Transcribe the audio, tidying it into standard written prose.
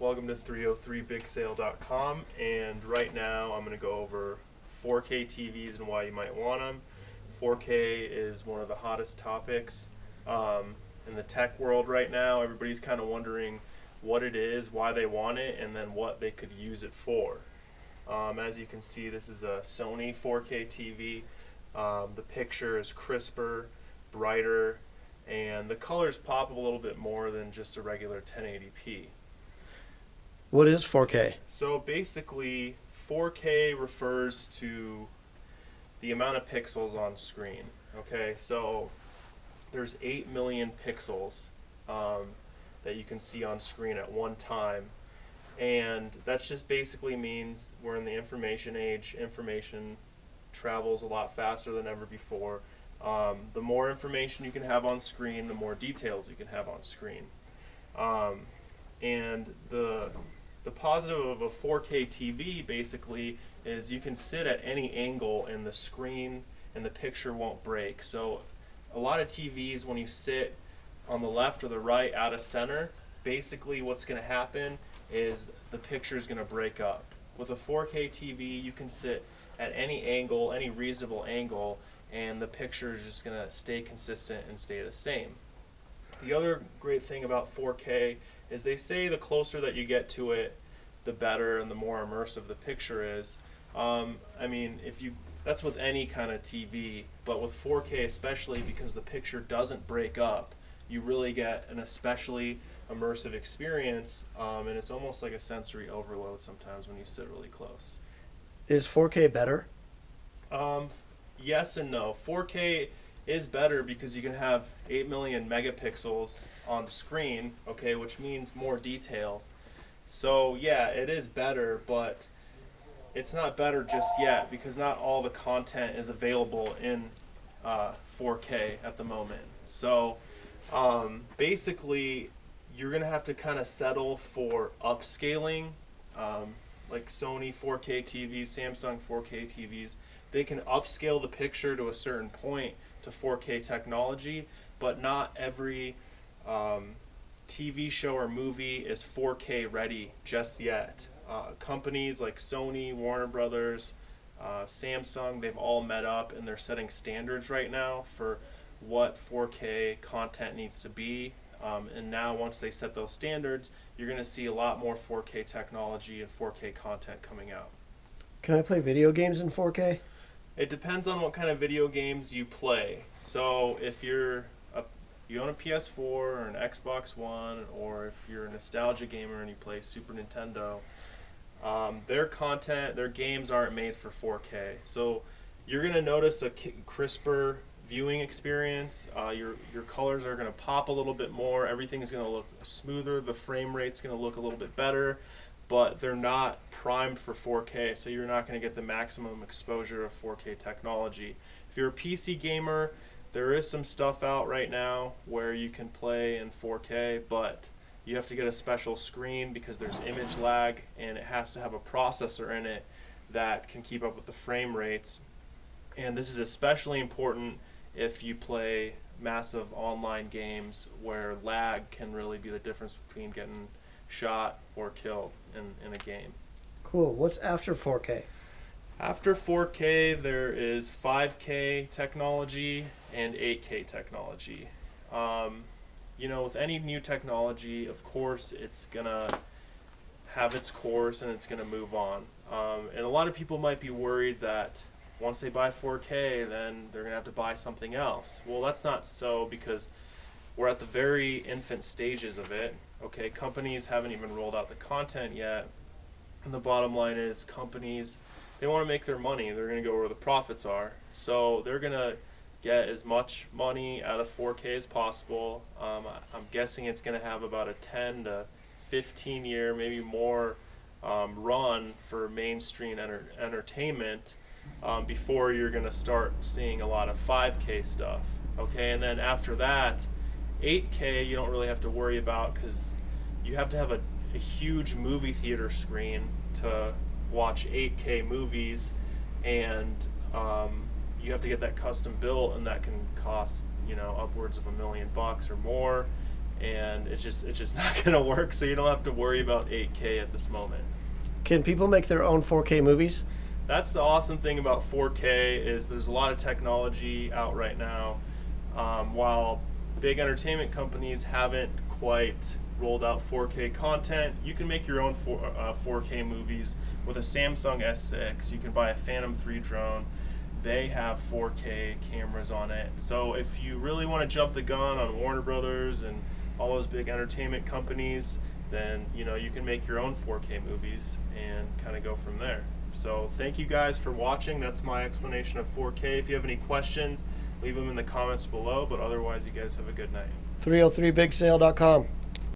Welcome to 303bigsale.com, and right now I'm going to go over 4K TVs and why you might want them. 4K is one of the hottest topics in the tech world right now. Everybody's kind of wondering what it is, why they want it, and then what they could use it for. As you can see, this is a Sony 4K TV. The picture is crisper, brighter, and the colors pop a little bit more than just a regular 1080p. What is 4K? So basically, 4K refers to the amount of pixels on screen. Okay, so there's 8 million pixels that you can see on screen at one time. And that just basically means we're in the information age. Information travels a lot faster than ever before. The more information you can have on screen, the more details you can have on screen. And the positive of a 4K TV basically is you can sit at any angle and the screen and the picture won't break. So a lot of TVs, when you sit on the left or the right out of center, basically what's going to happen is the picture is going to break up. With a 4K TV, you can sit at any angle, any reasonable angle, and the picture is just going to stay consistent and stay the same. The other great thing about 4K is they say the closer that you get to it, the better and the more immersive the picture is. That's with any kind of TV, but with 4K especially, because the picture doesn't break up, you really get an especially immersive experience, and it's almost like a sensory overload sometimes when you sit really close. Is 4K better? Yes and no. 4K is better because you can have 8 million megapixels on screen, okay, which means more details. So yeah, it is better, but it's not better just yet because not all the content is available in 4K at the moment. So basically, you're going to have to kind of settle for upscaling, like Sony 4K TVs, Samsung 4K TVs. They can upscale the picture to a certain point to 4K technology, but not every TV show or movie is 4K ready just yet. Companies like Sony, Warner Brothers, Samsung, they've all met up and they're setting standards right now for what 4K content needs to be. And now once they set those standards, you're going to see a lot more 4K technology and 4K content coming out. Can I play video games in 4K? It depends on what kind of video games you play. So if you own a PS4 or an Xbox One, or if you're a nostalgia gamer and you play Super Nintendo, their games aren't made for 4K. So you're going to notice a crisper viewing experience. Your colors are going to pop a little bit more. Everything is going to look smoother. The frame rate's going to look a little bit better, but they're not primed for 4K, so you're not going to get the maximum exposure of 4K technology. If you're a PC gamer, there is some stuff out right now where you can play in 4K, but you have to get a special screen because there's image lag, and it has to have a processor in it that can keep up with the frame rates. And this is especially important if you play massive online games where lag can really be the difference between getting shot or killed in a game. Cool. What's after 4K? After 4K, there is 5K technology and 8K technology. With any new technology, of course, it's going to have its course and it's going to move on. And a lot of people might be worried that once they buy 4K, then they're going to have to buy something else. Well, that's not so, because we're at the very infant stages of it. Okay, companies haven't even rolled out the content yet. And the bottom line is companies, they want to make their money. They're going to go where the profits are. So they're going to get as much money out of 4K as possible. I'm guessing it's going to have about a 10 to 15 year, maybe more, run for mainstream entertainment before you're going to start seeing a lot of 5K stuff. Okay, and then after that, 8K you don't really have to worry about because you have to have a huge movie theater screen to watch 8K movies, and you have to get that custom built, and that can cost upwards of $1 million or more. and it's just not going to work. So you don't have to worry about 8K at this moment. Can people make their own 4K movies? That's the awesome thing about 4K is there's a lot of technology out right now. While big entertainment companies haven't quite rolled out 4K content, you can make your own 4K movies with a Samsung S6. You can buy a Phantom 3 drone. They have 4K cameras on it. So if you really want to jump the gun on Warner Brothers and all those big entertainment companies, then you can make your own 4K movies and kind of go from there. So thank you guys for watching. That's my explanation of 4K. If you have any questions, leave them in the comments below, but otherwise you guys have a good night. 303bigsale.com.